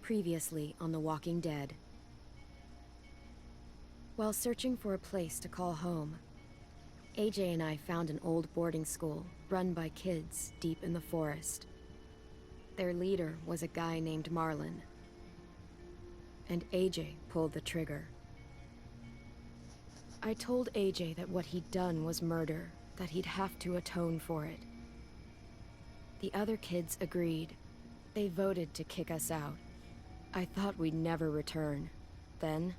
Previously on The Walking Dead. While searching for a place to call home, AJ and I found an old boarding school run by kids deep in the forest. Their leader was a guy named Marlon, and AJ pulled the trigger. I told AJ that what he'd done was murder, that he'd have to atone for it. The other kids agreed. They voted to kick us out. I thought we'd never return. Then,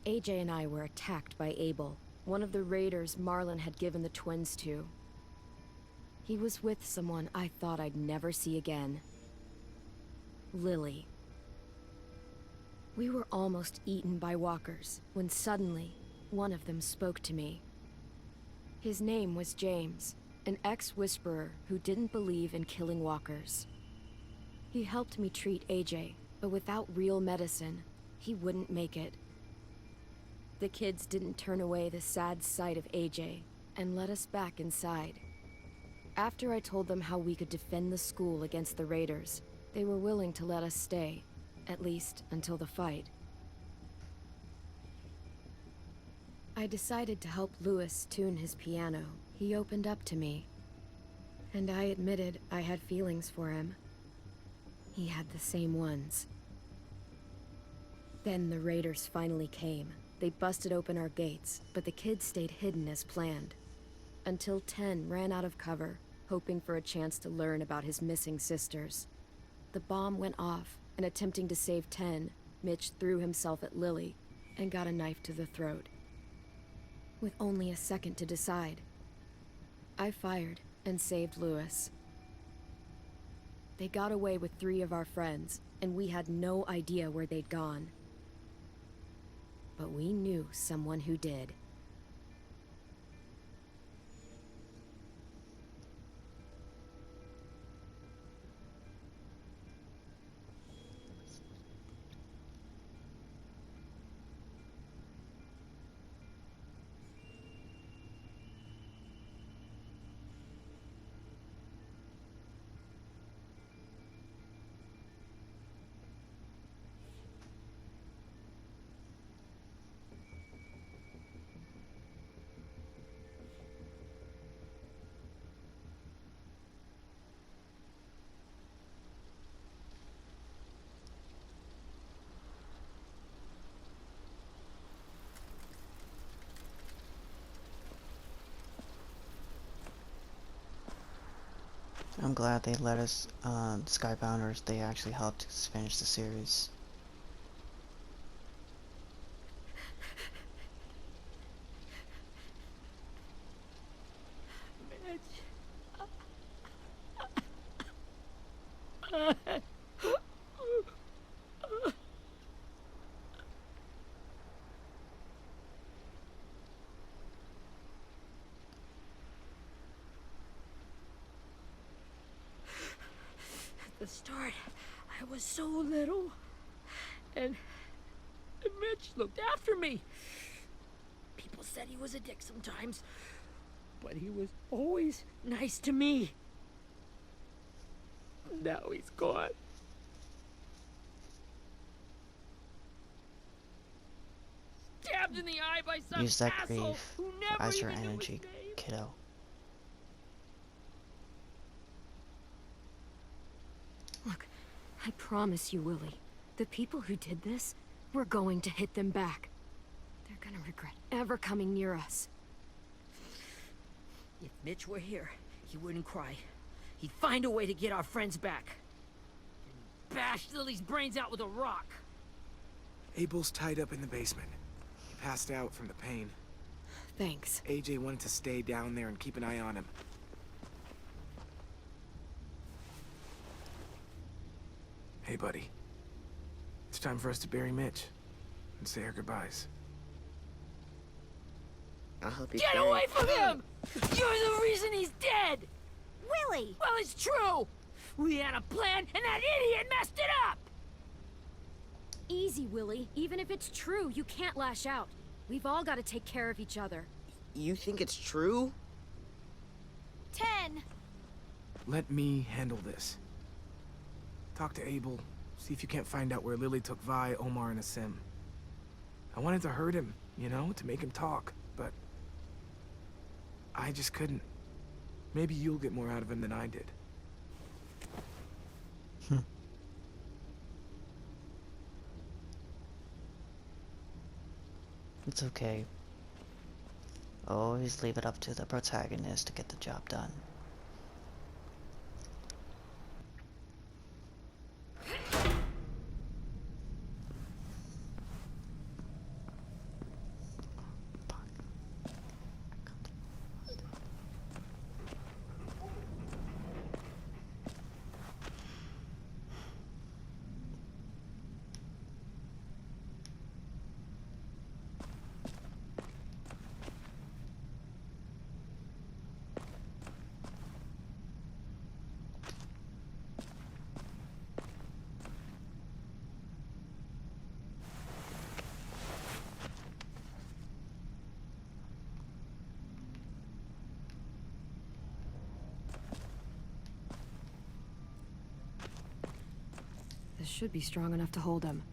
AJ and I were attacked by Abel, one of the raiders Marlon had given the twins to. He was with someone I thought I'd never see again. Lily. We were almost eaten by walkers, when suddenly, one of them spoke to me. His name was James, an ex-whisperer who didn't believe in killing walkers. He helped me treat AJ, but without real medicine, he wouldn't make it. The kids didn't turn away the sad sight of AJ and let us back inside. After I told them how we could defend the school against the raiders, they were willing to let us stay, at least until the fight. I decided to help Louis tune his piano. He opened up to me, and I admitted I had feelings for him. He had the same ones. Then the raiders finally came. They busted open our gates, but the kids stayed hidden as planned. Until 10 ran out of cover, hoping for a chance to learn about his missing sisters. The bomb went off, and attempting to save 10, Mitch threw himself at Lily and got a knife to the throat. With only a second to decide, I fired and saved Louis. They got away with 3 of our friends, and we had no idea where they'd gone. But we knew someone who did. I'm glad they let us, Skybounders, they actually helped us finish the series. At the start, I was so little, and Mitch looked after me. People said he was a dick sometimes, but he was always nice to me. Now he's gone. Stabbed in the eye by some Use that asshole grief who never as your even knew energy, his name. kiddo. Look, I promise you, Willie, the people who did this, we're going to hit them back. They're gonna regret ever coming near us. If Mitch were here, he wouldn't cry. He'd find a way to get our friends back. And bash Lily's brains out with a rock. Abel's tied up in the basement. He passed out from the pain. Thanks. AJ wanted to stay down there and keep an eye on him. Hey, buddy. It's time for us to bury Mitch and say our goodbyes. I'll help you. Get away from him! You're the reason he's dead! Willie! Well, it's true! We had a plan, and that idiot messed it up! Easy, Willie. Even if it's true, you can't lash out. We've all got to take care of each other. You think it's true? 10. Let me handle this. Talk to Abel, See if you can't find out where Lily took Vi, Omar, and Asim. I wanted to hurt him, you know, to make him talk, but I just couldn't. Maybe you'll get more out of him than I did. It's okay. Always leave it up to the protagonist to get the job done. This should be strong enough to hold him.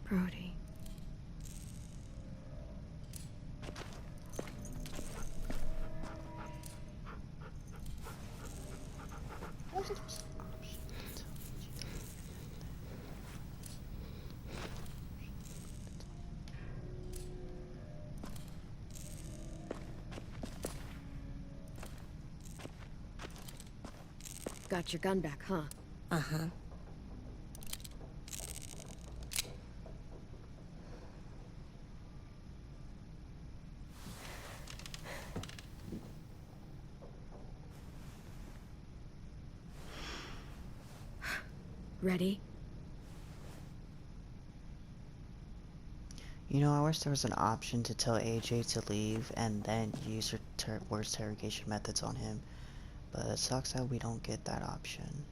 Brody. Got your gun back, huh? Uh-huh. Ready? You know, I wish there was an option to tell AJ to leave and then use your worst interrogation methods on him. But it sucks that we don't get that option.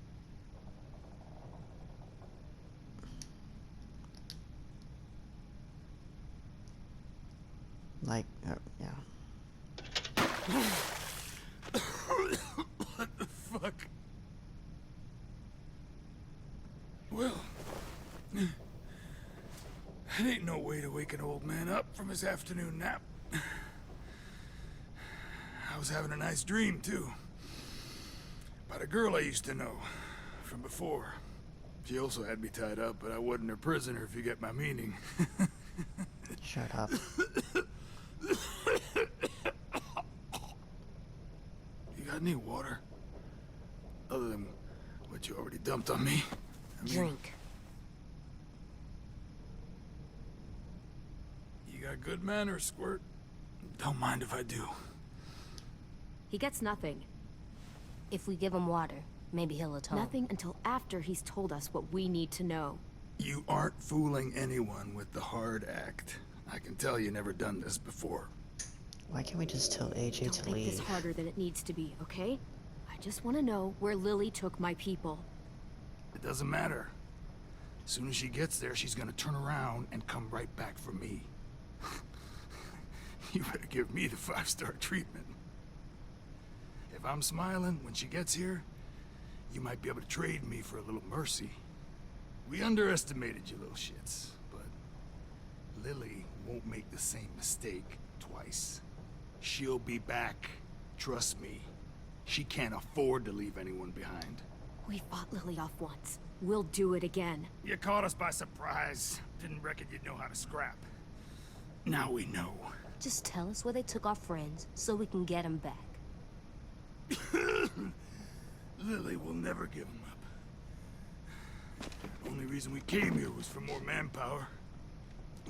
Like, yeah. What the fuck? Well, that ain't no way to wake an old man up from his afternoon nap. I was having a nice dream, too. About a girl I used to know from before. She also had me tied up, but I wasn't her prisoner, if you get my meaning. Shut up. You got any water? Other than what you already dumped on me? I mean, Drink. you got good manners, Squirt. Don't mind if I do. He gets nothing. If we give him water, maybe he'll atone. Nothing until after he's told us what we need to know. You aren't fooling anyone with the hard act. I can tell you never done this before. Why can't we just tell AJ Don't to make leave? this harder than it needs to be, okay? I just want to know where Lily took my people. It doesn't matter. As soon as she gets there, she's gonna turn around and come right back for me. You better give me the 5-star treatment. If I'm smiling when she gets here, you might be able to trade me for a little mercy. We underestimated you little shits, but Lily won't make the same mistake twice. She'll be back. Trust me. She can't afford to leave anyone behind. We fought Lily off once. We'll do it again. You caught us by surprise. Didn't reckon you'd know how to scrap. Now we know. Just tell us where they took our friends so we can get them back. Lily will never give him up. The only reason we came here was for more manpower.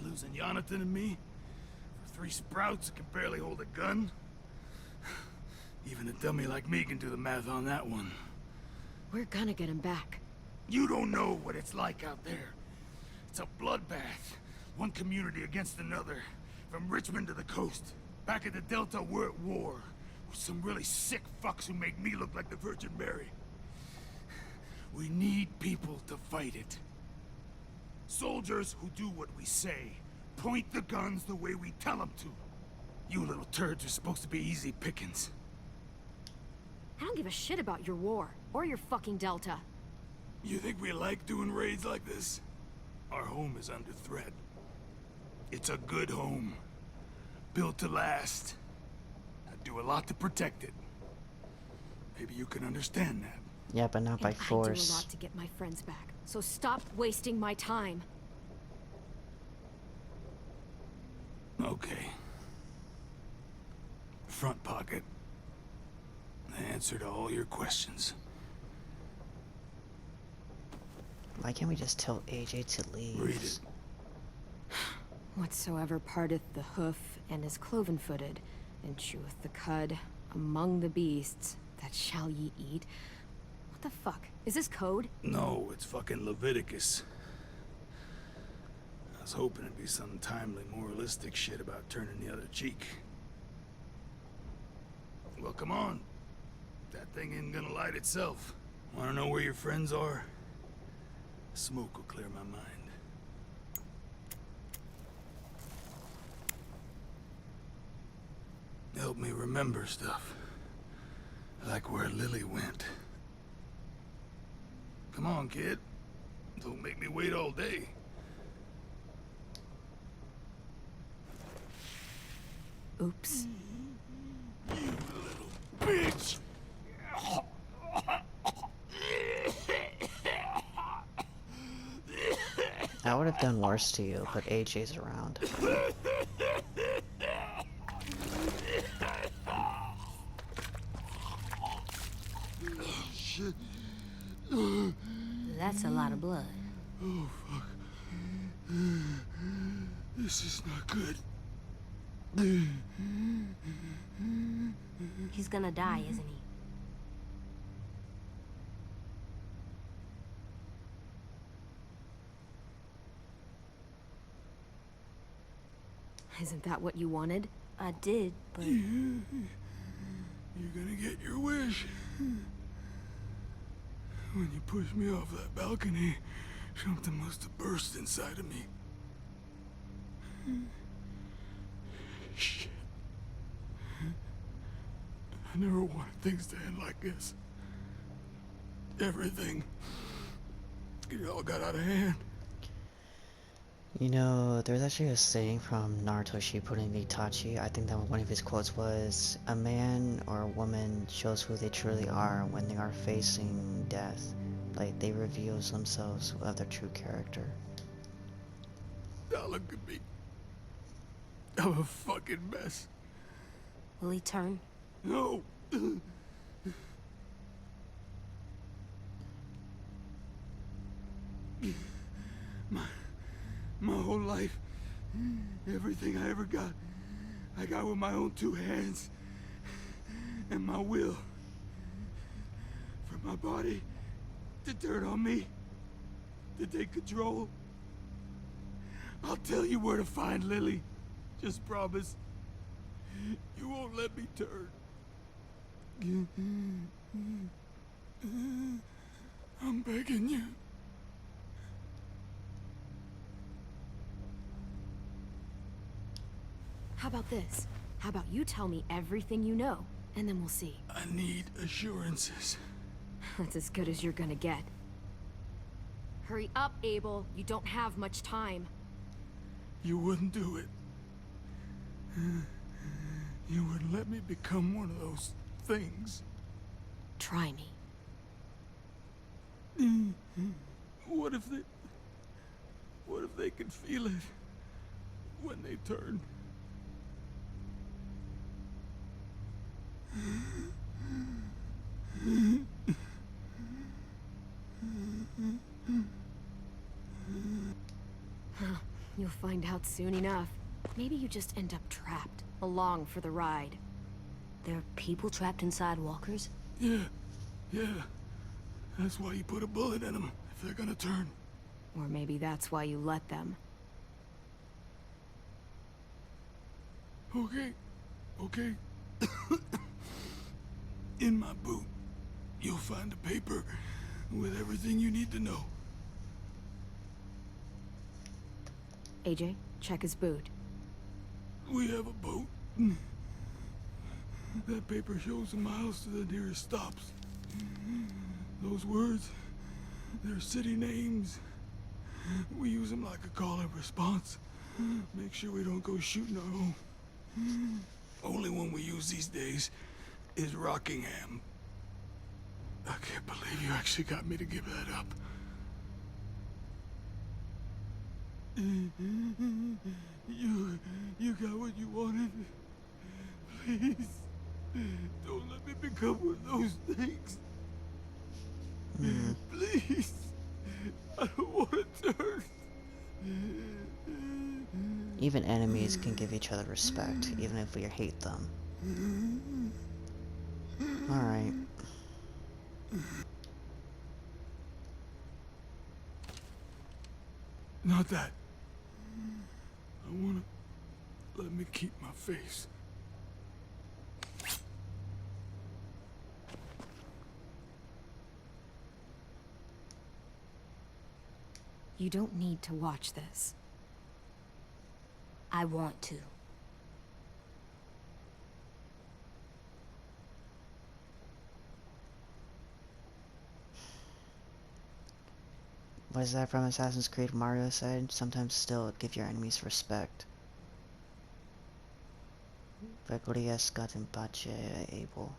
Losing Jonathan and me for 3 sprouts that can barely hold a gun. Even a dummy like me can do the math on that one. We're gonna get him back. You don't know what it's like out there. It's a bloodbath. One community against another. From Richmond to the coast. Back at the Delta, we're at war. With some really sick fucks who make me look like the Virgin Mary. We need people to fight it. Soldiers who do what we say. Point the guns the way we tell them to. You little turds are supposed to be easy pickings. I don't give a shit about your war, or your fucking Delta. You think we like doing raids like this? Our home is under threat. It's a good home. Built to last. I'd do a lot to protect it. Maybe you can understand that. Yeah, but not by And I do a force. lot to get my friends back, so stop wasting my time. Okay. Front pocket. The answer to all your questions. Why can't we just tell AJ to leave? Read it. Whatsoever parteth the hoof and is cloven-footed, and cheweth the cud among the beasts, that shall ye eat. What the fuck? Is this code? No, it's fucking Leviticus. I was hoping it'd be some timely, moralistic shit about turning the other cheek. Well, come on. That thing ain't gonna light itself. Wanna know where your friends are? Smoke will clear my mind. Help me remember stuff. Like where Lily went. Come on, kid. Don't make me wait all day. Oops. You little bitch! I would have done worse to you, but AJ's around. Shit. That's a lot of blood. Oh, fuck. This is not good. He's gonna die, isn't he? Isn't that what you wanted? I did, but You're gonna get your wish. When you pushed me off that balcony, something must have burst inside of me. Shit. I never wanted things to end like this. Everything. It all got out of hand. You know, there's actually a saying from Naruto Shippuden Itachi. I think that one of his quotes was, "A man or a woman shows who they truly are when they are facing death. Like, they reveal themselves of their true character." Now look at me. I'm a fucking mess. will he turn? No. My whole life, everything I ever got, I got with my own two hands and my will. For my body to turn on me, to take control. I'll tell you where to find Lily. Just promise. You won't let me turn. I'm begging you. How about this? How about you tell me everything you know, and then we'll see. I need assurances. That's as good as you're gonna get. Hurry up, Abel. You don't have much time. You wouldn't do it. You wouldn't let me become one of those things. Try me. What if they can feel it when they turn? You'll find out soon enough. Maybe you just end up trapped, along for the ride. There are people trapped inside walkers? Yeah. That's why you put a bullet in them, if they're gonna turn. Or maybe that's why you let them. Okay. In my boot, you'll find a paper with everything you need to know. AJ, check his boot. We have a boat. That paper shows the miles to the nearest stops. Those words, they're city names. We use them like a call and response. Make sure we don't go shooting our own. Only one we use these days is Rockingham. I can't believe you actually got me to give that up. You got what you wanted. Please, don't let me become one of those things. Please, I don't want to turn. Even enemies can give each other respect, even if we hate them. Alright. Not that. I wanna let me keep my face. You don't need to watch this. I want to. What is that from Assassin's Creed? Mario said, sometimes still give your enemies respect. Recordias got in pace able.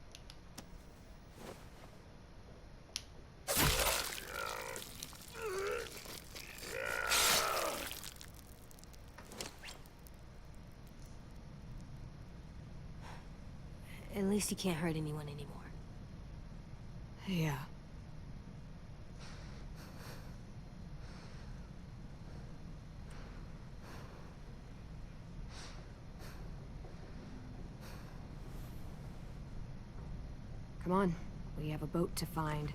At least he can't hurt anyone anymore. Yeah. Come on, we have a boat to find.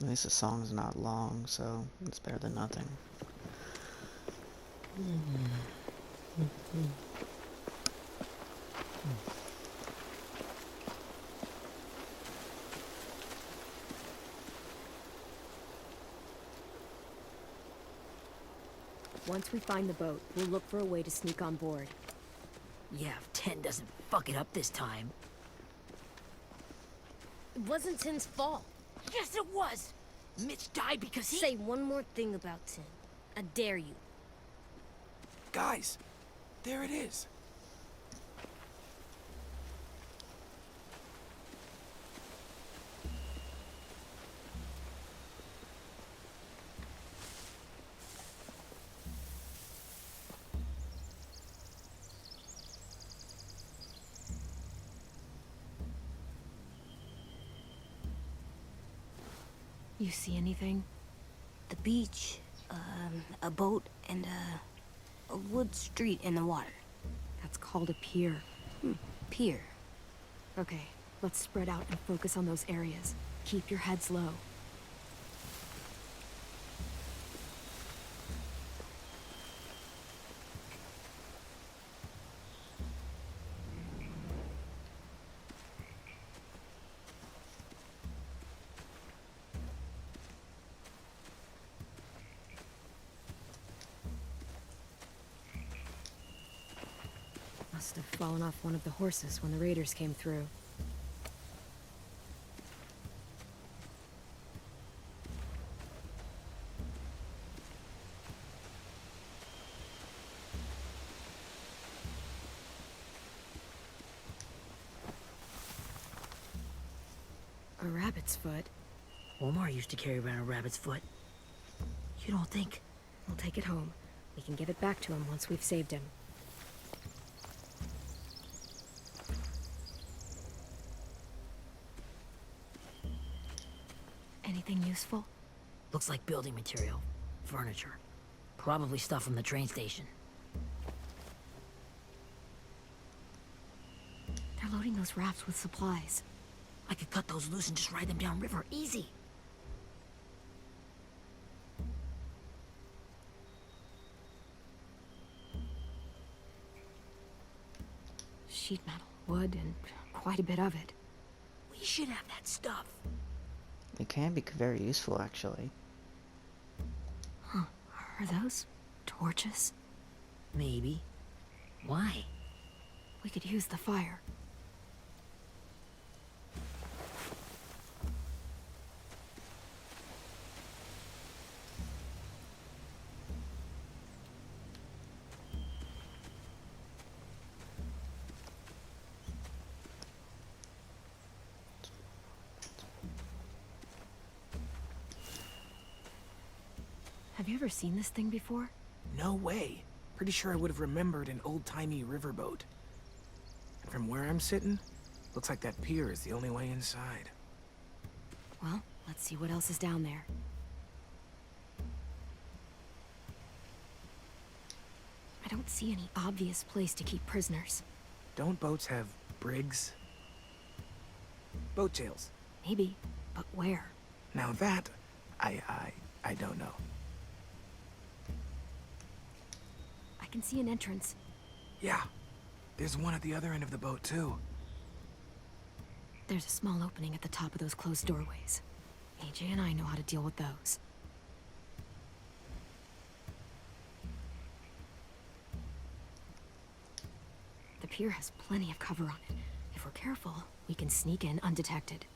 At least the song's not long, so it's better than nothing. Once we find the boat, we'll look for a way to sneak on board. Yeah, if 10 doesn't fuck it up this time. It wasn't Tin's fault. Yes, it was! Mitch died because he... Say one more thing about Tin. I dare you. Guys, there it is. You see anything? The beach, a boat, and a wood street in the water. That's called a pier. Pier. Okay, let's spread out and focus on those areas. keep your heads low. Must have fallen off one of the horses when the raiders came through. A rabbit's foot. Omar used to carry around a rabbit's foot. You don't think? We'll take it home. We can give it back to him once we've saved him. Anything useful? Looks like building material. Furniture. Probably stuff from the train station. They're loading those rafts with supplies. I could cut those loose and just ride them downriver. Easy. Sheet metal, wood, and quite a bit of it. We should have that stuff. It can be very useful, actually. Huh. Are those torches? Maybe. Why? We could use the fire. Have you ever seen this thing before? No way. Pretty sure I would have remembered an old-timey riverboat. And from where I'm sitting, looks like that pier is the only way inside. Well, let's see what else is down there. I don't see any obvious place to keep prisoners. Don't boats have brigs? Boat jails. Maybe, but where? Now that, I don't know. I can see an entrance. Yeah, there's one at the other end of the boat, too. There's a small opening at the top of those closed doorways. AJ and I know how to deal with those. The pier has plenty of cover on it. If we're careful, we can sneak in undetected.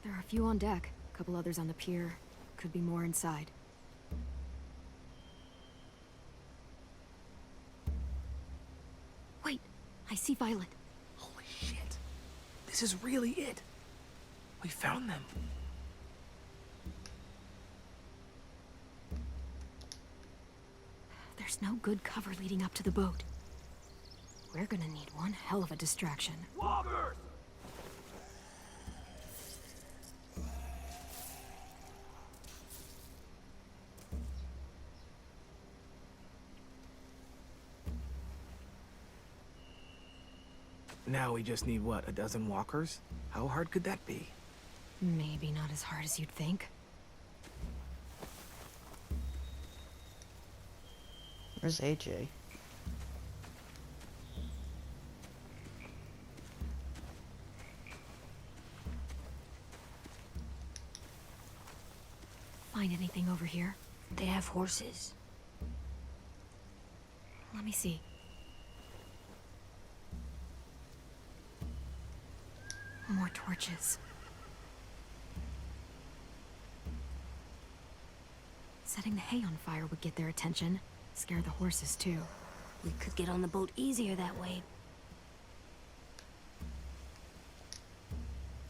There are a few on deck, a couple others on the pier. Could be more inside. Wait, I see Violet. Holy shit. This is really it. We found them. There's no good cover leading up to the boat. We're gonna need one hell of a distraction. Walkers! Now we just need, what, a dozen walkers? How hard could that be? Maybe not as hard as you'd think. Where's AJ? Find anything over here? They have horses. Let me see. More torches. Setting the hay on fire would get their attention. Scare the horses, too. We could get on the boat easier that way.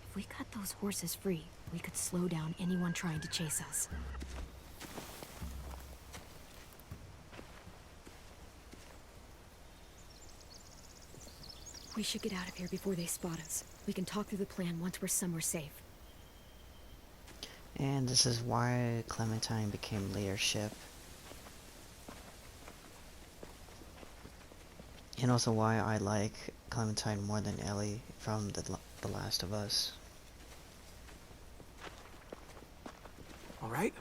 If we cut those horses free, we could slow down anyone trying to chase us. We should get out of here before they spot us. We can talk through the plan once we're somewhere safe. And this is why Clementine became leadership. And also why I like Clementine more than Ellie from The Last of Us. All right?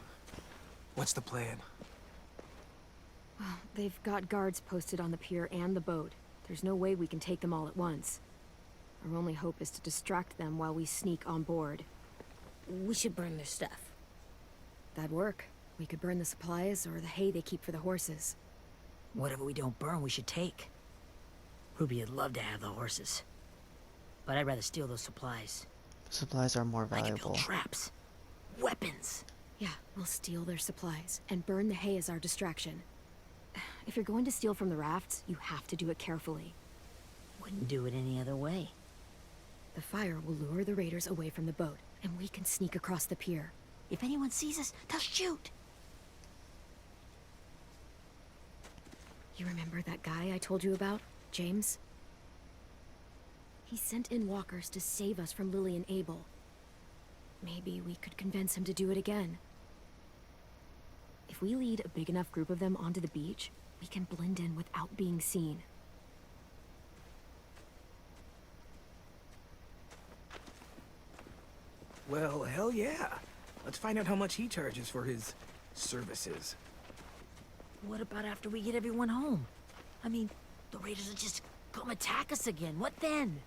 What's the plan? Well, they've got guards posted on the pier and the boat. There's no way we can take them all at once. Our only hope is to distract them while we sneak on board. We should burn their stuff. That'd work. We could burn the supplies or the hay they keep for the horses. Whatever we don't burn, we should take. Ruby would love to have the horses. But I'd rather steal those supplies. Supplies are more I can valuable. build traps. Weapons. Yeah, we'll steal their supplies and burn the hay as our distraction. If you're going to steal from the rafts, you have to do it carefully. Wouldn't do it any other way. The fire will lure the raiders away from the boat, and we can sneak across the pier. If anyone sees us, they'll shoot. You remember that guy I told you about, James? He sent in walkers to save us from Lily and Abel. Maybe we could convince him to do it again. If we lead a big enough group of them onto the beach, we can blend in without being seen. Well, hell yeah. Let's find out how much he charges for his services. What about after we get everyone home? I mean, the raiders will just come attack us again. What then?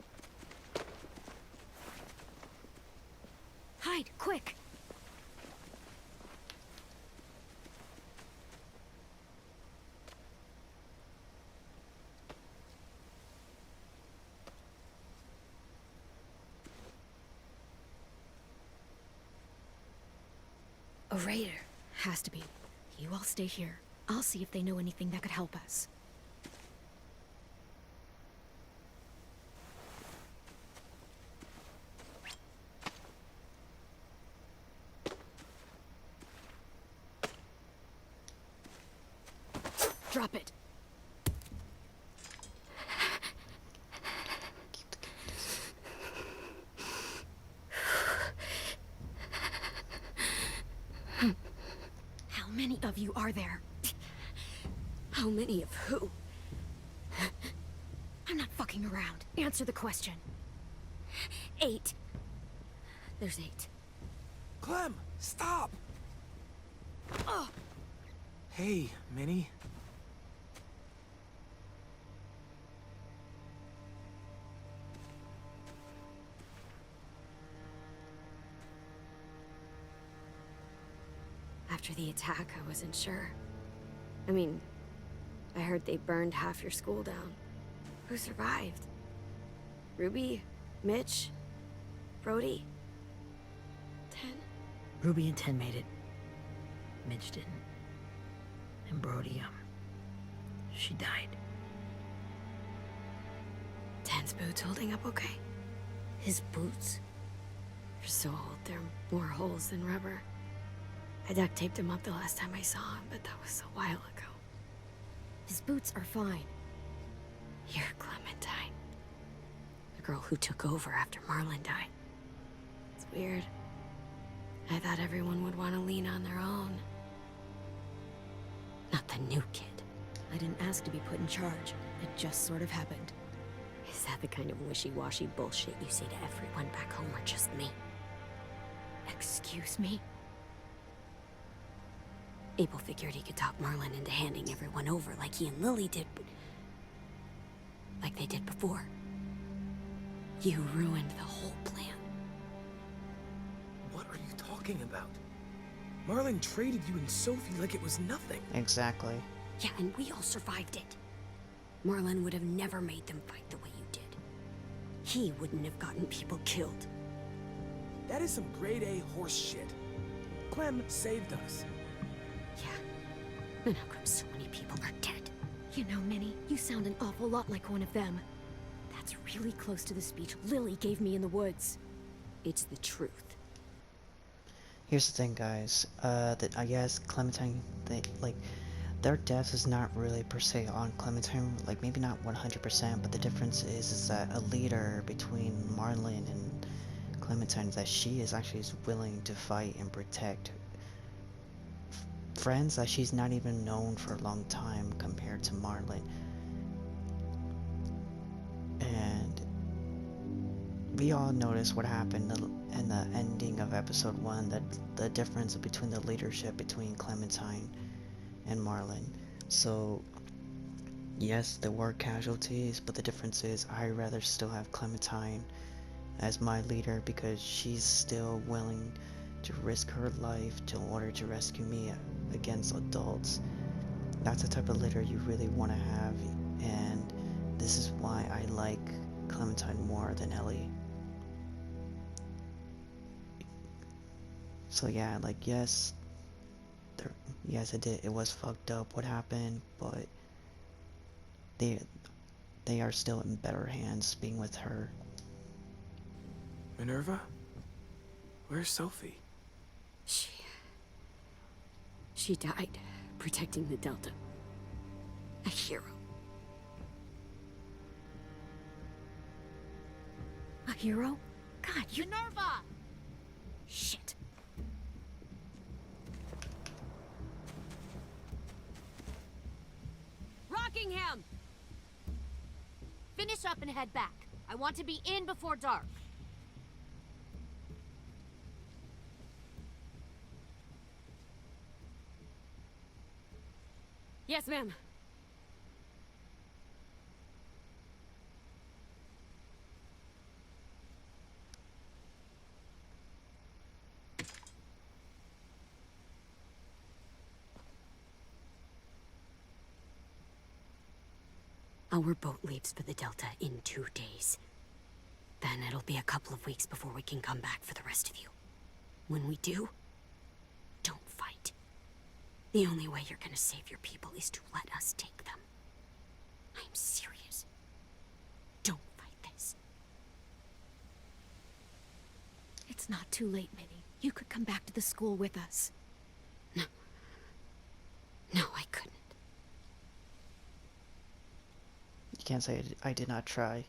Hide, quick! A raider. Has to be. You all stay here. I'll see if they know anything that could help us. Drop it. How many of you are there? How many of who? I'm not fucking around. Answer the question. 8. There's 8. Clem, stop! Oh, Hey, Minnie. after the attack, I wasn't sure. I mean, I heard they burned half your school down. Who survived? Ruby? Mitch? Brody? 10? Ruby and 10 made it. Mitch didn't. And Brody, she died. 10's boots holding up okay? His boots? They're so old, there are more holes than rubber. I duct taped him up the last time I saw him, but that was a while ago. His boots are fine. You're Clementine. The girl who took over after Marlon died. It's weird. I thought everyone would want to lean on their own. Not the new kid. I didn't ask to be put in charge. It just sort of happened. Is that the kind of wishy-washy bullshit you say to everyone back home or just me? Excuse me? Abel figured he could talk Marlon into handing everyone over like he and Lily did, but like they did before. You ruined the whole plan. What are you talking about? Marlon traded you and Sophie like it was nothing. Exactly. Yeah, and we all survived it. Marlon would have never made them fight the way you did. He wouldn't have gotten people killed. That is some grade A horse shit. Clem saved us. Yeah. And how come so many people are dead? You know, Minnie, you sound an awful lot like one of them. That's really close to the speech Lily gave me in the woods. It's the truth. Here's the thing, guys. That I guess Clementine, their death is not really per se on Clementine. Like maybe not 100%, but the difference is that a leader between Marlon and Clementine, that she is actually willing to fight and protect friends that she's not even known for a long time compared to Marlon. And we all noticed what happened in the ending of episode 1, that the difference between the leadership between Clementine and Marlon. So yes, there were casualties, but the difference is I rather still have Clementine as my leader because she's still willing to risk her life in order to rescue me against adults. That's the type of leader you really want to have, and this is why I like Clementine more than Ellie. So yeah, like yes, yes it was fucked up what happened, but they are still in better hands being with her. Minerva? Where's Sophie? She died protecting the Delta. A hero. A hero? God, you... Minerva! Shit. Rockingham! Finish up and head back. I want to be in before dark. Yes, ma'am. Our boat leaves for the Delta in 2 days. Then it'll be a couple of weeks before we can come back for the rest of you. When we do, don't fight. The only way you're gonna save your people is to let us take them. I'm serious. Don't fight this. It's not too late, Minnie. You could come back to the school with us. No. No, I couldn't. You can't say I did not try.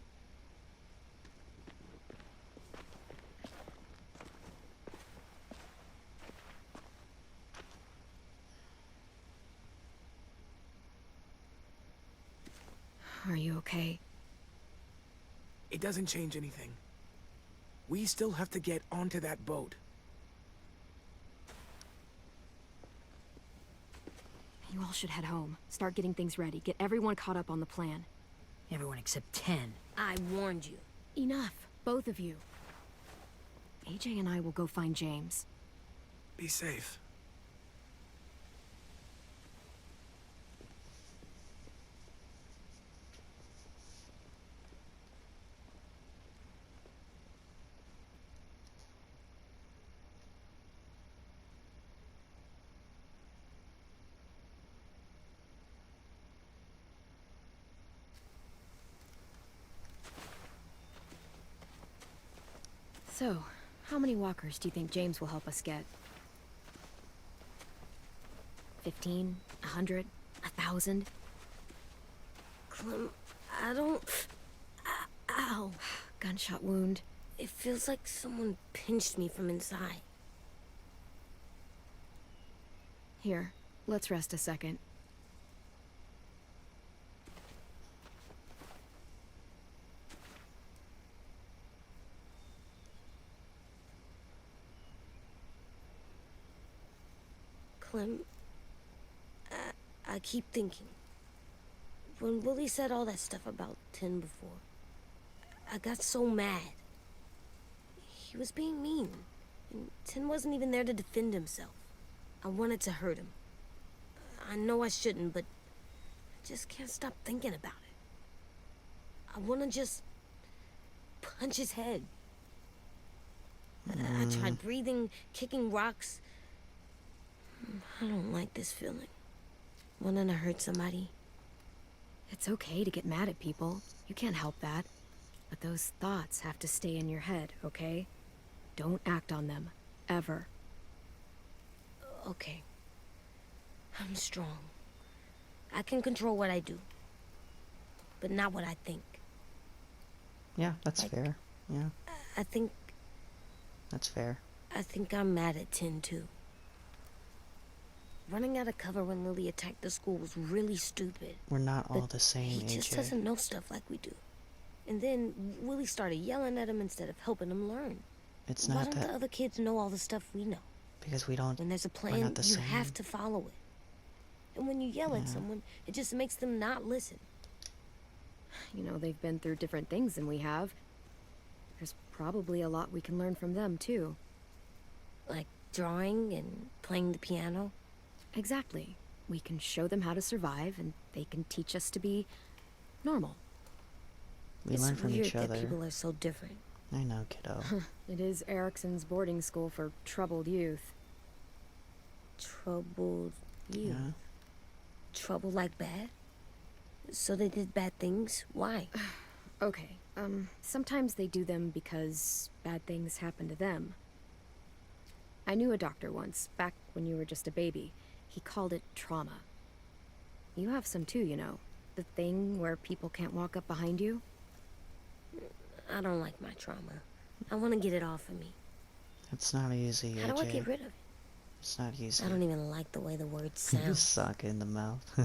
Are you okay? It doesn't change anything. We still have to get onto that boat. You all should head home. Start getting things ready. Get everyone caught up on the plan. Everyone except 10. I warned you. Enough, both of you. AJ and I will go find James. Be safe. So, how many walkers do you think James will help us get? 15? 100? 1,000? Clem, I don't... Ow. Gunshot wound. It feels like someone pinched me from inside. Here, let's rest a second. Clem, I keep thinking. When Willie said all that stuff about Tin before, I got so mad. He was being mean, and Tin wasn't even there to defend himself. I wanted to hurt him. I know I shouldn't, but I just can't stop thinking about it. I want to just punch his head. I tried breathing, kicking rocks. I don't like this feeling. Wanting to hurt somebody. It's okay to get mad at people. You can't help that. But those thoughts have to stay in your head, okay? Don't act on them. Ever. Okay. I'm strong. I can control what I do. But not what I think. Yeah, that's fair. Yeah, I think that's fair. I'm mad at Tin too. Running out of cover when Lily attacked the school was really stupid. We're not all the same, He just AJ. doesn't know stuff like we do. And then Willie started yelling at him instead of helping him learn. It's Why not don't that the other kids know all the stuff we know? because we don't. When there's a We're plan, not the you same. have to follow it. And when you yell at someone, it just makes them not listen. You know, they've been through different things than we have. There's probably a lot we can learn from them, too. Like drawing and playing the piano. Exactly. We can show them how to survive, and they can teach us to be normal. We It's learn from weird each that other. people are so different. I know, kiddo. It is Erickson's boarding school for troubled youth. Troubled you. Yeah. Trouble like bad? So they did bad things? Why? Okay, sometimes they do them because bad things happen to them. I knew a doctor once, back when you were just a baby. He called it trauma. You have some too, you know. The thing where people can't walk up behind you. I don't like my trauma. I want to get it off of me. It's not easy, How do I AJ. get rid of it? It's not easy. I don't even like the way the words You sound. suck in the mouth.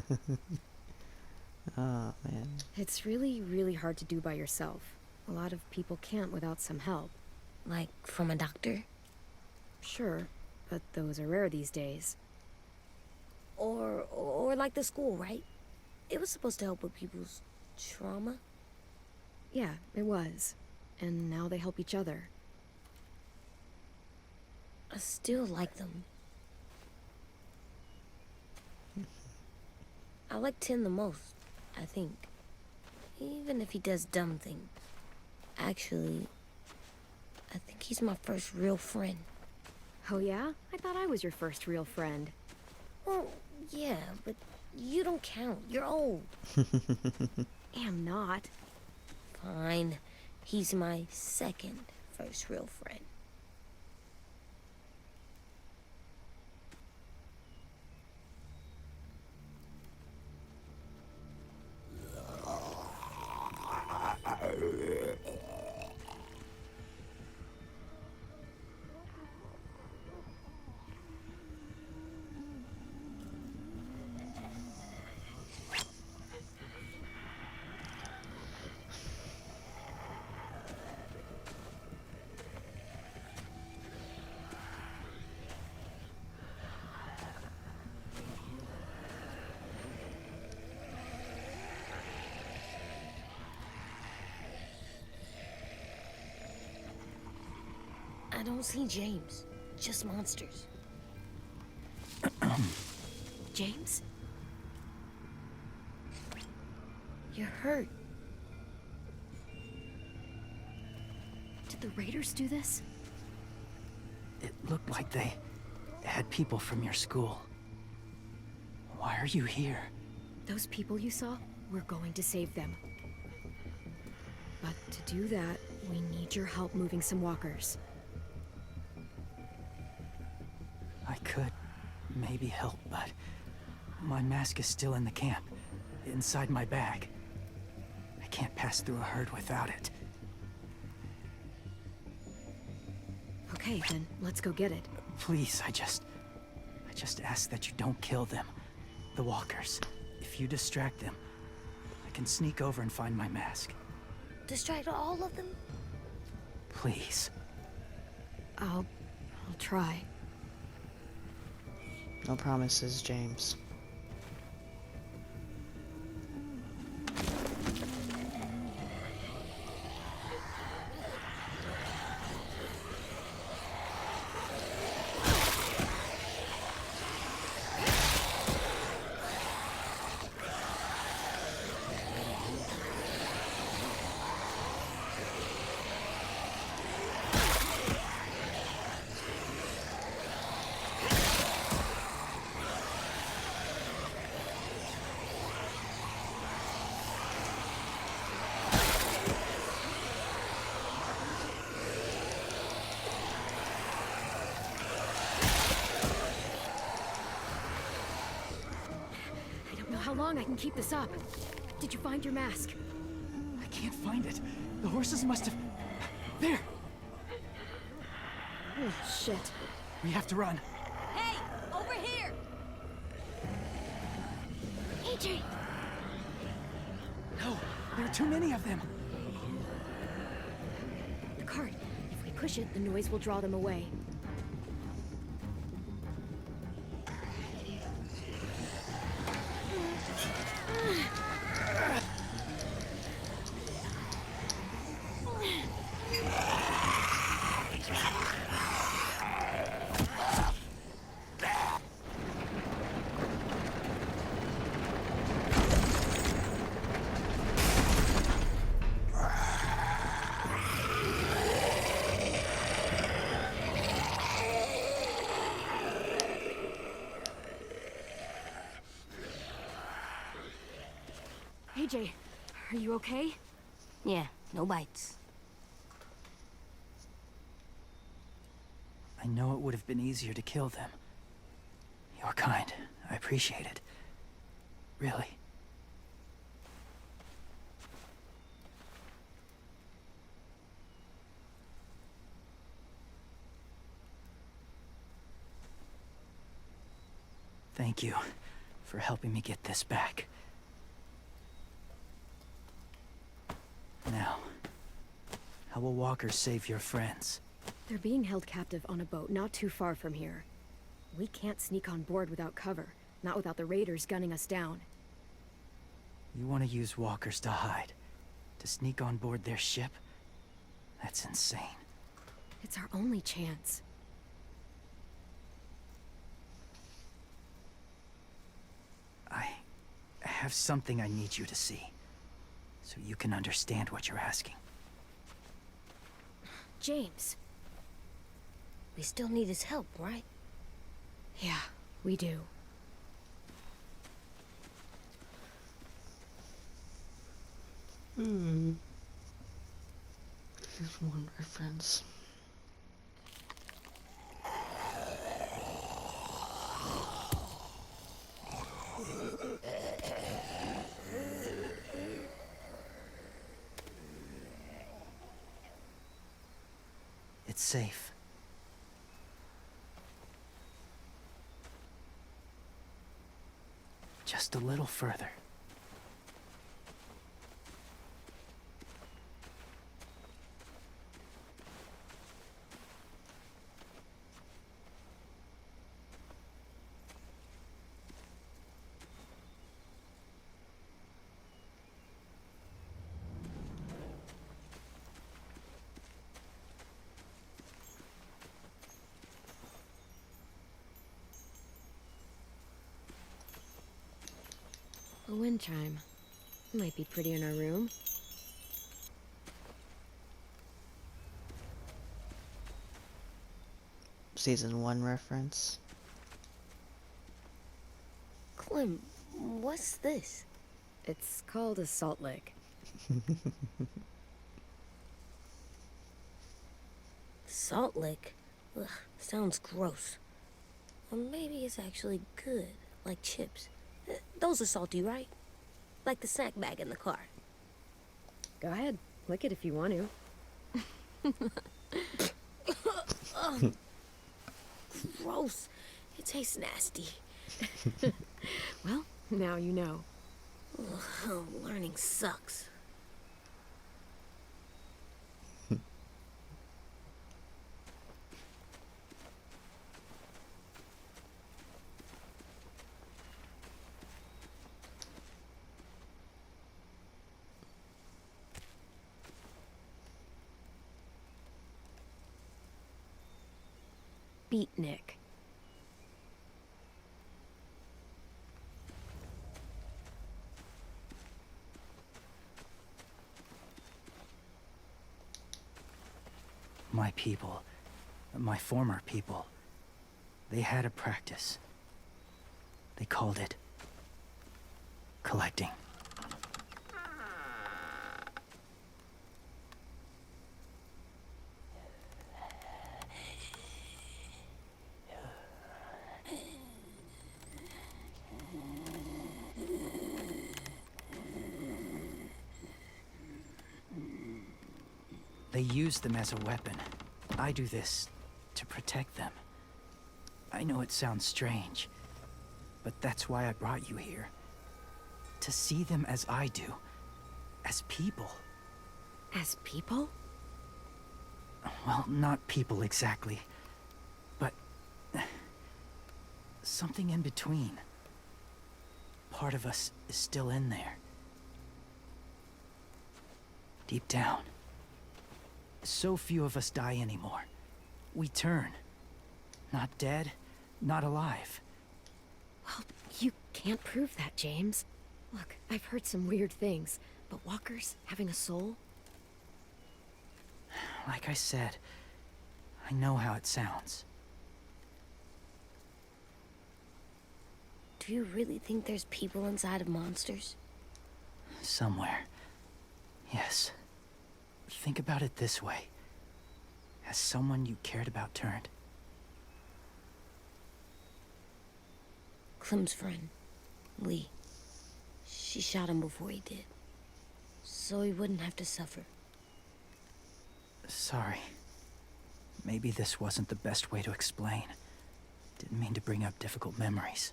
Oh, man. It's really, really hard to do by yourself. A lot of people can't without some help. Like from a doctor? Sure, but those are rare these days. Or like the school, right? It was supposed to help with people's trauma. Yeah, it was. And now they help each other. I still like them. I like Tin the most, I think. Even if he does dumb things. Actually, I think he's my first real friend. Oh yeah? I thought I was your first real friend. Well, yeah, but you don't count. You're old. Am not. Fine. He's my second first real friend. I don't see James. Just monsters. James? You're hurt. Did the Raiders do this? It looked like they had people from your school. Why are you here? Those people you saw? We're going to save them. But to do that, we need your help moving some walkers. I could maybe help, but my mask is still in the camp, inside my bag. I can't pass through a herd without it. Okay, then let's go get it. Please, I just ask that you don't kill them. The walkers. If you distract them, I can sneak over and find my mask. Distract all of them? Please. I'll try. No promises, James. How long I can keep this up? Did you find your mask? I can't find it. The horses must have... There! Oh, shit. We have to run. Hey, over here! AJ! No, there are too many of them. push it, the noise will draw them away. AJ, are you okay? Yeah, no bites. I know it would have been easier to kill them. You're kind. I appreciate it. Really. Thank you for helping me get this back. Now, how will Walker save your friends? They're being held captive on a boat not too far from here. We can't sneak on board without cover, not without the raiders gunning us down. You want to use walkers to hide? To sneak on board their ship? That's insane. It's our only chance. I have something I need you to see, so you can understand what you're asking. James. We still need his help, right? Yeah, we do. Here's one reference. It's safe. Just a little further. A wind chime. Might be pretty in our room. Season 1 reference. Clem, what's this? It's called a salt lick. Salt lick? Ugh, sounds gross. Or maybe it's actually good, like chips. Those are salty, right? Like the snack bag in the car. Go ahead, lick it if you want to. Gross. It tastes nasty. Well, now you know. Ugh, learning sucks. Beatnik. My people, my former people, they had a practice. They called it collecting. They use them as a weapon. I do this to protect them. I know it sounds strange, but that's why I brought you here. To see them as I do. As people. As people? Well, not people exactly. But... something in between. Part of us is still in there. Deep down. So few of us die anymore. We turn. Not dead, not alive. Well, you can't prove that, James. Look, I've heard some weird things, but walkers having a soul? Like I said, I know how it sounds. Do you really think there's people inside of monsters? Somewhere. Yes. Think about it this way. Has someone you cared about turned? Clem's friend, Lee. She shot him before he did. So he wouldn't have to suffer. Sorry. Maybe this wasn't the best way to explain. Didn't mean to bring up difficult memories.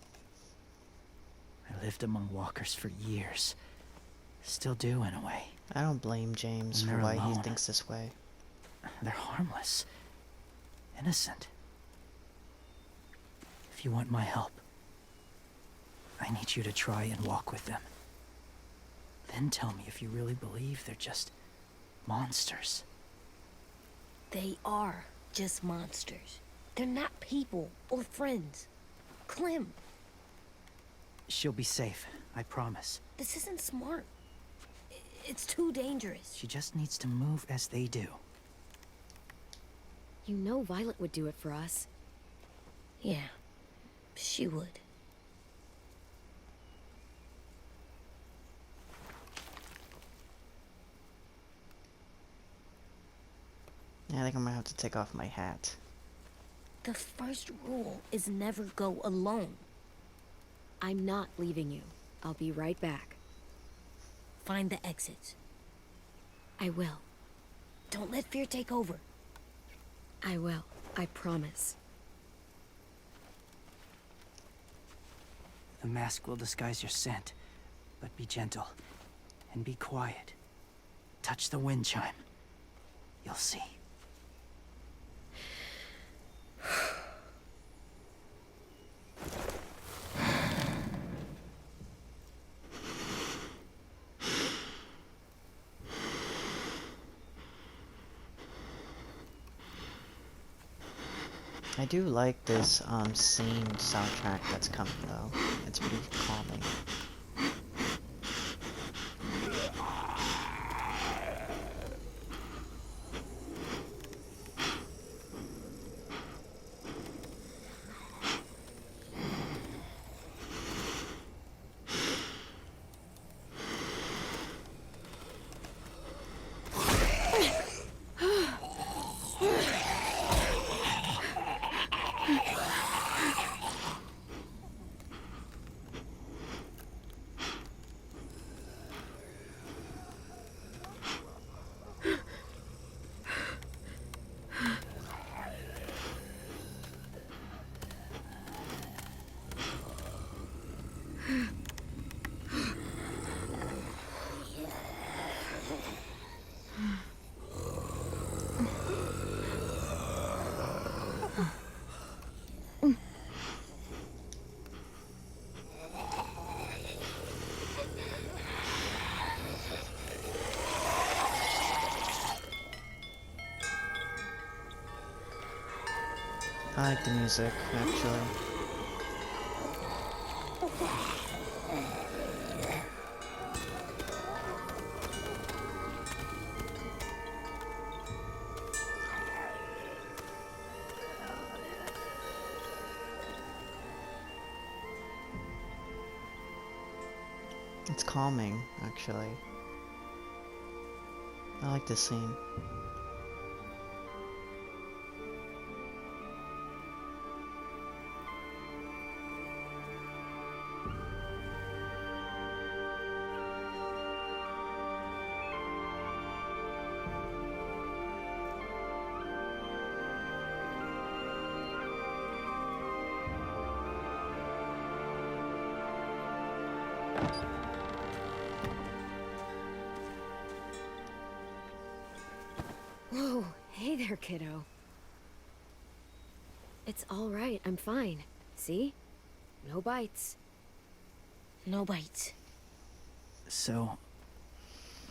I lived among walkers for years. Still do, in a way. I don't blame James And for they're why he alone. thinks this way. They're harmless. Innocent. If you want my help, I need you to try and walk with them. Then tell me if you really believe they're just monsters. They are just monsters. They're not people or friends. Clem, She'll be safe, I promise. this isn't smart. It's too dangerous. She just needs to move as they do. You know Violet would do it for us. Yeah, she would. Yeah, I think I'm gonna have to take off my hat. The first rule is never go alone. I'm not leaving you. I'll be right back. Find the exits. I will. Don't let fear take over. I will. I promise. The mask will disguise your scent, but be gentle and be quiet. Touch the wind chime. You'll see. I do like this scene soundtrack that's coming though. It's pretty calming. I like the music, actually. It's calming, actually. I like this scene. Whoa, Hey there, kiddo. It's all right, I'm fine. See? No bites. No bites. So,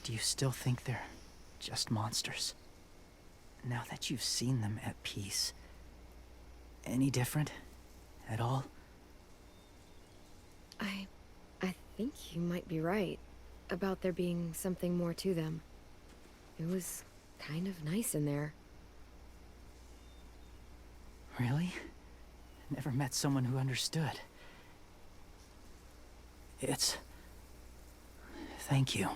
do you still think they're just monsters? Now that you've seen them at peace, any different at all? I think you might be right about there being something more to them. It was kind of nice in there. Really? Never met someone who understood. Thank you.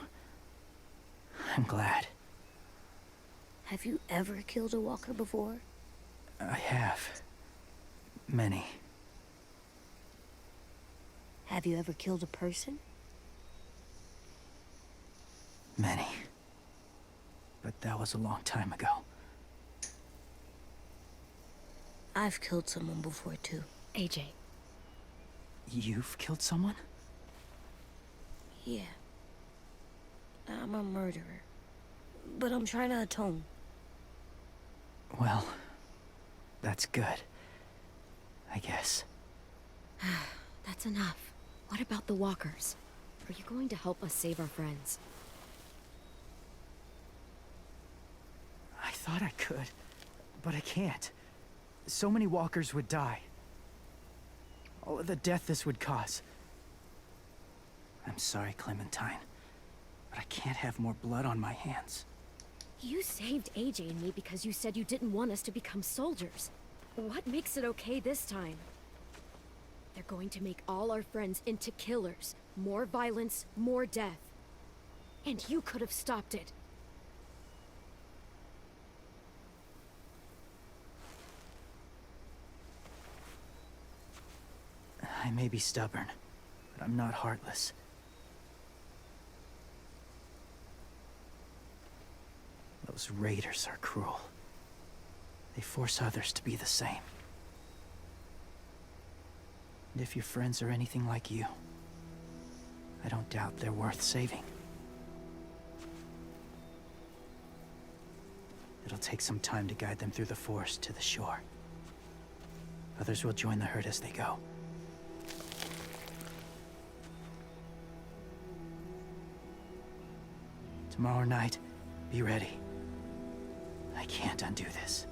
I'm glad. Have you ever killed a walker before? I have. Many. Have you ever killed a person? Many. But that was a long time ago. I've killed someone before, too. AJ. You've killed someone? Yeah. I'm a murderer. But I'm trying to atone. Well, that's good. I guess. That's enough. What about the walkers? Are you going to help us save our friends? I thought I could, but I can't. So many walkers would die. All of the death this would cause. I'm sorry, Clementine, but I can't have more blood on my hands. You saved AJ and me because you said you didn't want us to become soldiers. What makes it okay this time? They're going to make all our friends into killers. More violence, more death. And you could have stopped it. I may be stubborn, but I'm not heartless. Those raiders are cruel. They force others to be the same. And if your friends are anything like you, I don't doubt they're worth saving. It'll take some time to guide them through the forest to the shore. Others will join the herd as they go. Tomorrow night, be ready. I can't undo this.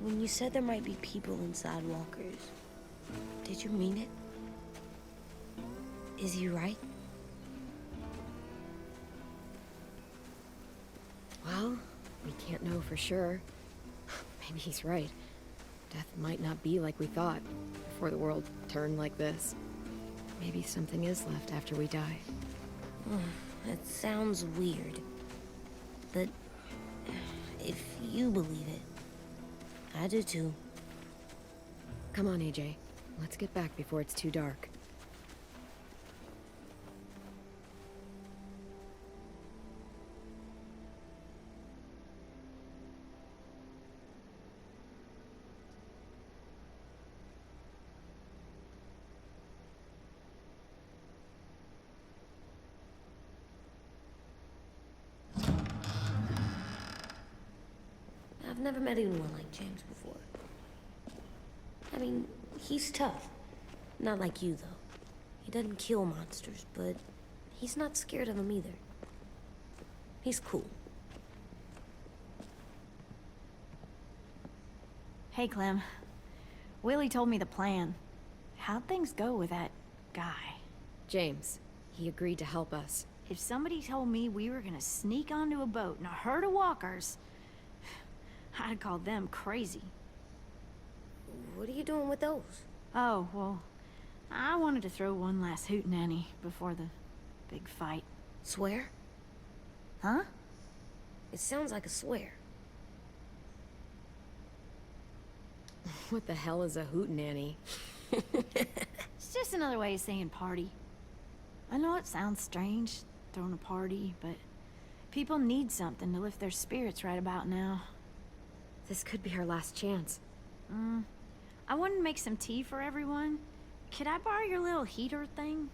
When you said there might be people inside walkers, did you mean it? Is he right? Well, we can't know for sure. Maybe he's right. Death might not be like we thought before the world turned like this. Maybe something is left after we die. That sounds weird. But if you believe it, I do too. Come on, AJ. Let's get back before it's too dark. I've never met anyone like James before. I mean, he's tough. Not like you, though. He doesn't kill monsters, but he's not scared of them either. He's cool. Hey, Clem. Willie told me the plan. How'd things go with that guy? James, he agreed to help us. If somebody told me we were gonna sneak onto a boat in a herd of walkers, I'd call them crazy. What are you doing with those? Oh, well, I wanted to throw one last hootenanny before the big fight. Swear? Huh? It sounds like a swear. What the hell is a hootenanny? It's just another way of saying party. I know it sounds strange, throwing a party, but people need something to lift their spirits right about now. This could be our last chance. I wanted to make some tea for everyone. Could I borrow your little heater thing?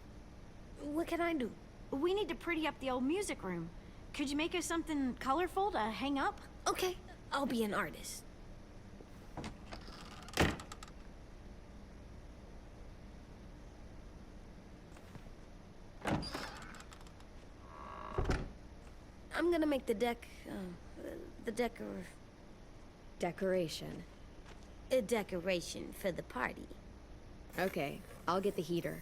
What can I do? We need to pretty up the old music room. Could you make us something colorful to hang up? Okay, I'll be an artist. I'm gonna make the Decoration. a decoration for the party. Okay, I'll get the heater.